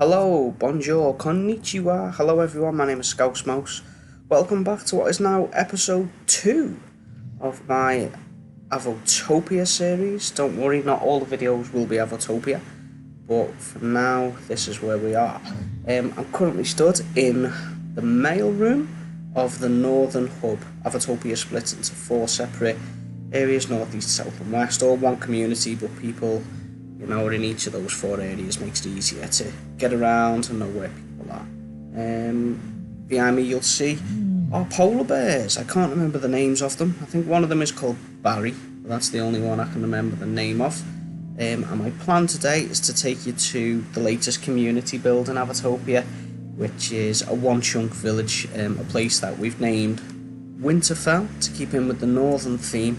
Hello, bonjour, konnichiwa. Hello everyone, my name is Scouse Mouse. Welcome back to what is now episode 2 of my Avotopia series. Don't worry, not all the videos will be Avotopia, but for now, this is where we are. I'm currently stood in the mail room of the northern hub. Avotopia splits into 4 separate areas, north, east, south and west, all one community, but people are in each of those 4 areas. Makes it easier to get around and know where people are. Behind me you'll see our polar bears. I can't remember the names of them. I think one of them is called Barry, but that's the only one I can remember the name of. And my plan today is to take you to the latest community build in Avotopia, which is a one-chunk village, a place that we've named Winterfell to keep in with the northern theme.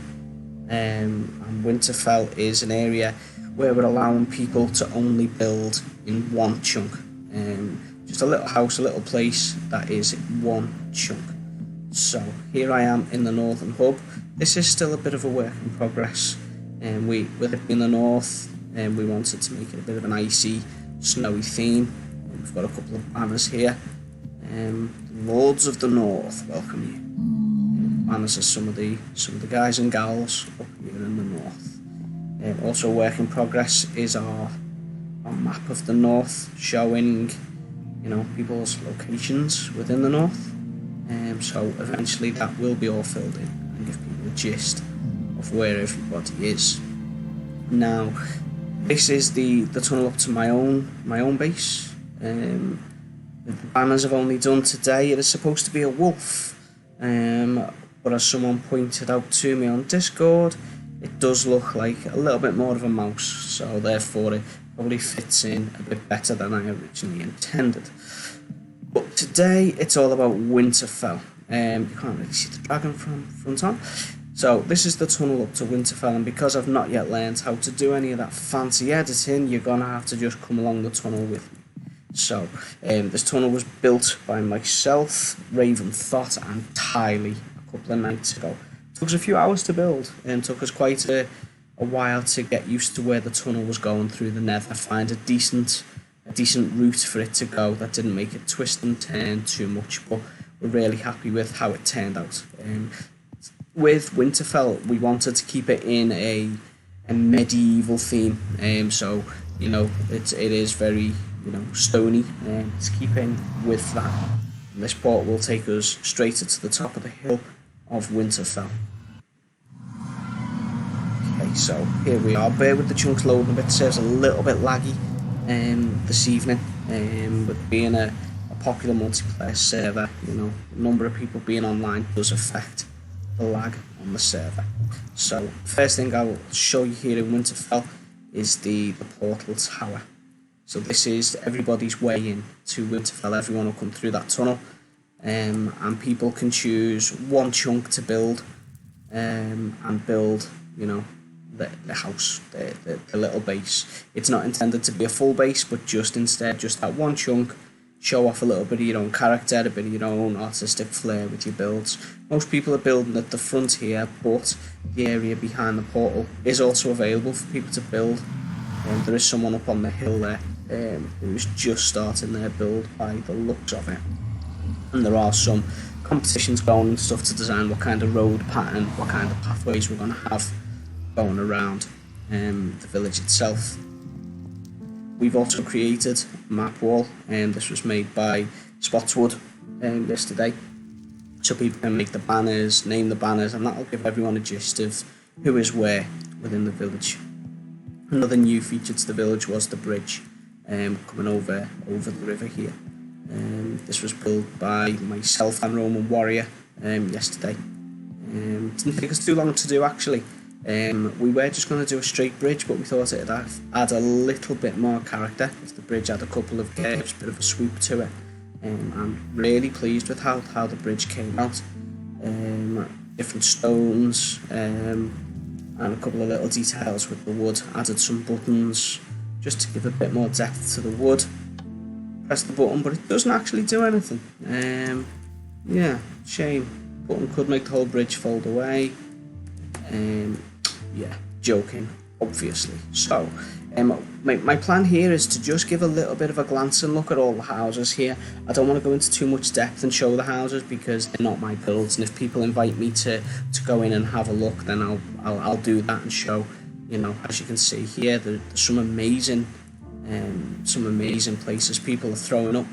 And Winterfell is an area where we're allowing people to only build in one chunk. Just a little house, a little place that is one chunk. So here I am in the northern hub. This is still a bit of a work in progress. With it being the north, we wanted to make it a bit of an icy, snowy theme. We've got a couple of banners here. Lords of the North welcome you. Banners are some of the guys and gals up here in the north. Also work in progress is our map of the north, showing people's locations within the north. So eventually that will be all filled in and give people a gist of where everybody is. Now, this is the tunnel up to my own base. The banners I've only done today. It is supposed to be a wolf, but as someone pointed out to me on Discord, it does look like a little bit more of a mouse, so therefore it probably fits in a bit better than I originally intended. But today it's all about Winterfell. You can't really see the dragon from front on. So this is the tunnel up to Winterfell, and because I've not yet learned how to do any of that fancy editing, you're gonna have to just come along the tunnel with me. So this tunnel was built by myself, Raven Thought and Tylee a couple of nights ago. Took us a few hours to build, and took us quite a while to get used to where the tunnel was going through the nether, find a decent route for it to go that didn't make it twist and turn too much, but we're really happy with how it turned out. With Winterfell, we wanted to keep it in a medieval theme, so it is very stony, to keep in with that. And this port will take us straight to the top of the hill of Winterfell. Okay, so here we are. Bear with the chunks loading a bit. Serves a little bit laggy this evening, with being a popular multiplayer server. The number of people being online does affect the lag on the server. So first thing I'll show you here in Winterfell is the portal tower. So this is everybody's way in to Winterfell. Everyone will come through that tunnel. And people can choose one chunk to build, and build, the house, the little base. It's not intended to be a full base, but just that one chunk. Show off a little bit of your own character, a bit of your own artistic flair with your builds. Most people are building at the front here, but the area behind the portal is also available for people to build. There is someone up on the hill there who's just starting their build by the looks of it. And there are some competitions going and stuff to design what kind of road pattern, what kind of pathways we're going to have going around the village itself. We've also created a map wall, and this was made by Spotswood yesterday, so people can make the banners, name the banners, and that'll give everyone a gist of who is where within the village. Another new feature to the village was the bridge coming over the river here. This was built by myself and Roman Warrior yesterday. Didn't take us too long to do actually. We were just going to do a straight bridge, but we thought it'd add a little bit more character if the bridge had a couple of curves, a bit of a swoop to it. I'm really pleased with how the bridge came out. Different stones and a couple of little details with the wood. Added some buttons just to give a bit more depth to the wood. Press the button, but it doesn't actually do anything. Yeah, shame. Button could make the whole bridge fold away. Yeah, joking. obviously. So my plan here is to just give a little bit of a glance and look at all the houses here. I don't want to go into too much depth and show the houses because they're not my builds, and if people invite me to go in and have a look, then I'll do that and show. You know, as you can see here, there's some amazing places people are throwing up,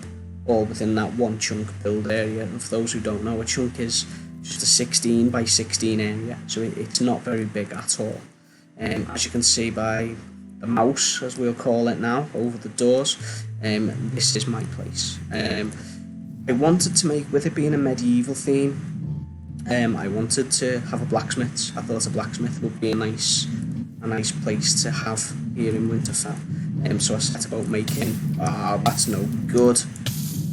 all within that one chunk build area. And for those who don't know, a chunk is just a 16 by 16 area, so it's not very big at all. As you can see by the mouse, as we'll call it now, over the doors, this is my place. I wanted to make, with it being a medieval theme, I wanted to have a blacksmith. I thought a blacksmith would be a nice place to have here in Winterfell. So I set about making. Oh, that's no good.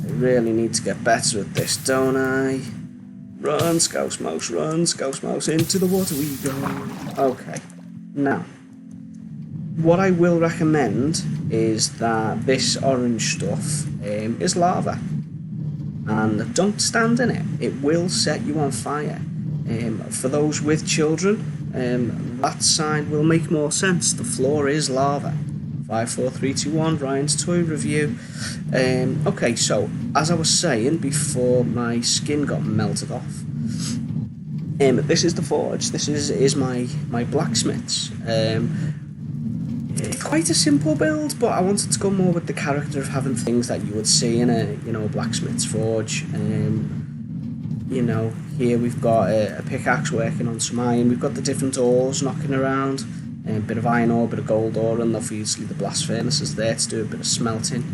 I really need to get better at this, don't I? Run, Scouse Mouse, run, Scouse Mouse, into the water we go. Okay, now, what I will recommend is that this orange stuff is lava. And don't stand in it, it will set you on fire. For those with children, that side will make more sense. The floor is lava. 5, 4, 3, 2, 1, Ryan's toy review. Okay, so as I was saying before my skin got melted off, this is the forge. This is my blacksmith's. It's quite a simple build, but I wanted to go more with the character of having things that you would see in a blacksmith's forge. You know, here we've got a pickaxe working on some iron. We've got the different ores knocking around. A bit of iron ore, bit of gold ore, and obviously the blast furnace is there to do a bit of smelting.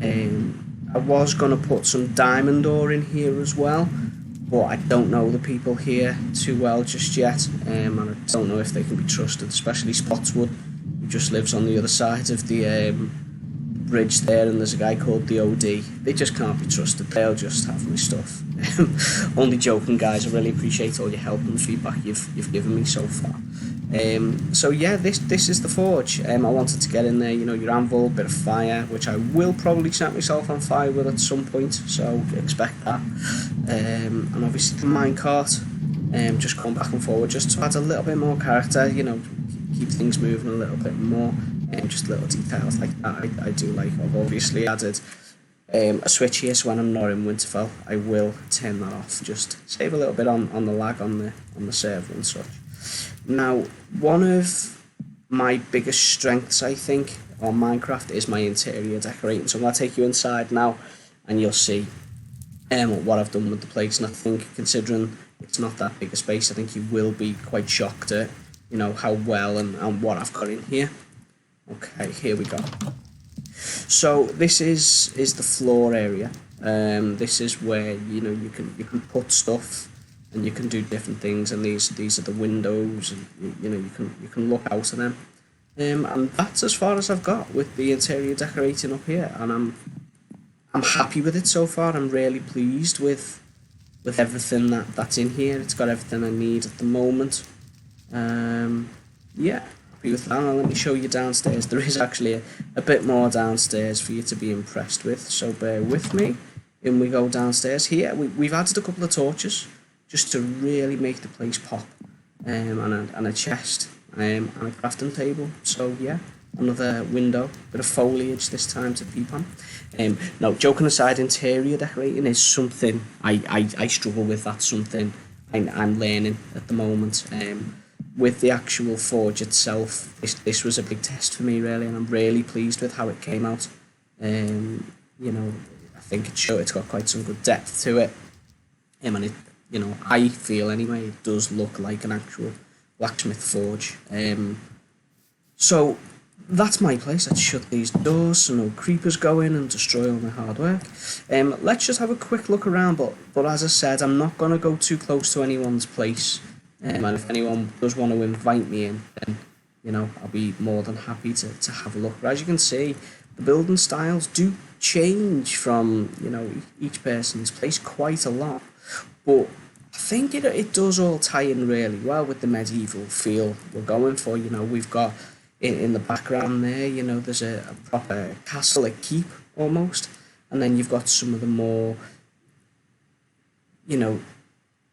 I was going to put some diamond ore in here as well, but I don't know the people here too well just yet, and I don't know if they can be trusted, especially Spotswood, who just lives on the other side of the bridge there, and there's a guy called the OD. They just can't be trusted, they'll just have my stuff. Only joking, guys, I really appreciate all your help and feedback you've given me so far. So yeah, this is the forge. I wanted to get in there, you know, your anvil, bit of fire, which I will probably set myself on fire with at some point, so expect that. And obviously the minecart, just going back and forward, just to add a little bit more character, you know, keep things moving a little bit more, just little details like that I do like. I've obviously added a switch here, so when I'm not in Winterfell, I will turn that off, just save a little bit on the lag on the server and such. Now, one of my biggest strengths, I think, on Minecraft is my interior decorating. So I'm going to take you inside now, and you'll see what I've done with the place. And I think, considering it's not that big a space, I think you will be quite shocked at, you know, how well and what I've got in here. Okay, here we go. So this is the floor area. This is where, you know, you can put stuff. And you can do different things, and these are the windows, and you know you can look out of them, and that's as far as I've got with the interior decorating up here, and I'm happy with it so far. I'm really pleased with everything that's in here. It's got everything I need at the moment. Yeah, happy with that. Now let me show you downstairs. There is actually a bit more downstairs for you to be impressed with, so bear with me. In we go downstairs. Here we've added a couple of torches, just to really make the place pop, and a chest, and a crafting table. So yeah, another window, bit of foliage this time to peep on. No, joking aside, interior decorating is something I struggle with. That's something I'm learning at the moment. With the actual forge itself, this was a big test for me really, and I'm really pleased with how it came out. You know, I think it's got quite some good depth to it, and it, you know, I feel anyway, it does look like an actual blacksmith forge. So that's my place. Let's shut these doors so no creepers go in and destroy all my hard work. Let's just have a quick look around, but as I said, I'm not going to go too close to anyone's place. And if anyone does want to invite me in, then, you know, I'll be more than happy to have a look. But as you can see, the building styles do change from, you know, each person's place quite a lot. But I think it does all tie in really well with the medieval feel we're going for. You know, we've got in the background there, you know, there's a proper castle, a keep almost, and then you've got some of the more, you know,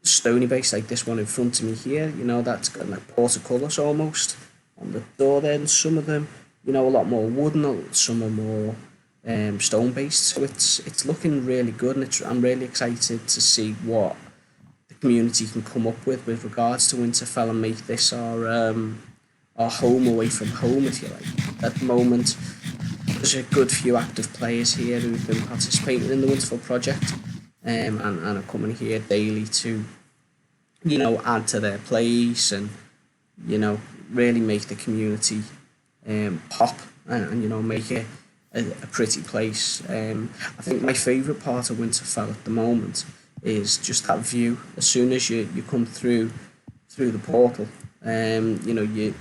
stony base like this one in front of me here. You know, that's got like portcullis almost. on the door there, and some of them, you know, a lot more wooden, some are more stone based. So it's looking really good, and I'm really excited to see what the community can come up with regards to Winterfell and make this our home away from home, if you like. At the moment, there's a good few active players here who've been participating in the Winterfell project, and are coming here daily to, you know, add to their place and, you know, really make the community pop and you know, make it a pretty place. I think my favourite part of Winterfell at the moment is just that view. As soon as you come through the portal, you know, you're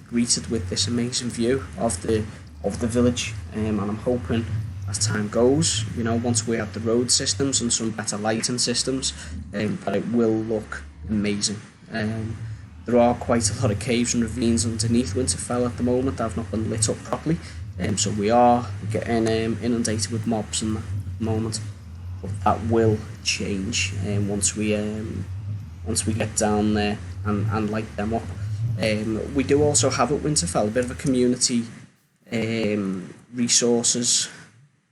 greeted with this amazing view of the village, and I'm hoping as time goes, you know, once we have the road systems and some better lighting systems, that it will look amazing. There are quite a lot of caves and ravines underneath Winterfell at the moment that have not been lit up properly, so we are getting inundated with mobs at the moment, but that will change once we get down there and light them up. We do also have at Winterfell a bit of a community resources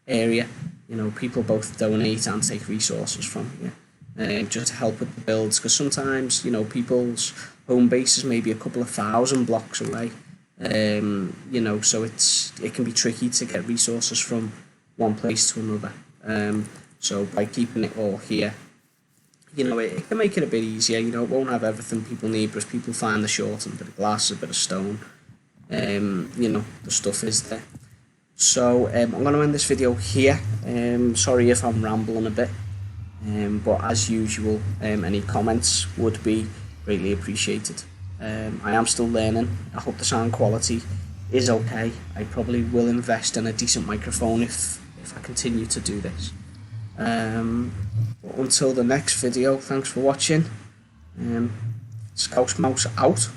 area. You know, people both donate and take resources from here, just to help with the builds, because sometimes, you know, people's home base is maybe a couple of thousand blocks away, you know, so it can be tricky to get resources from one place to another. So by keeping it all here, you know, it can make it a bit easier. You know, it won't have everything people need, but if people find the short and a bit of glass, a bit of stone, you know, the stuff is there. So I'm going to end this video here. Sorry if I'm rambling a bit, but as usual, any comments would be greatly appreciated. I am still learning. I hope the sound quality is okay. I probably will invest in a decent microphone if I continue to do this. But until the next video, thanks for watching. Scouse Mouse out.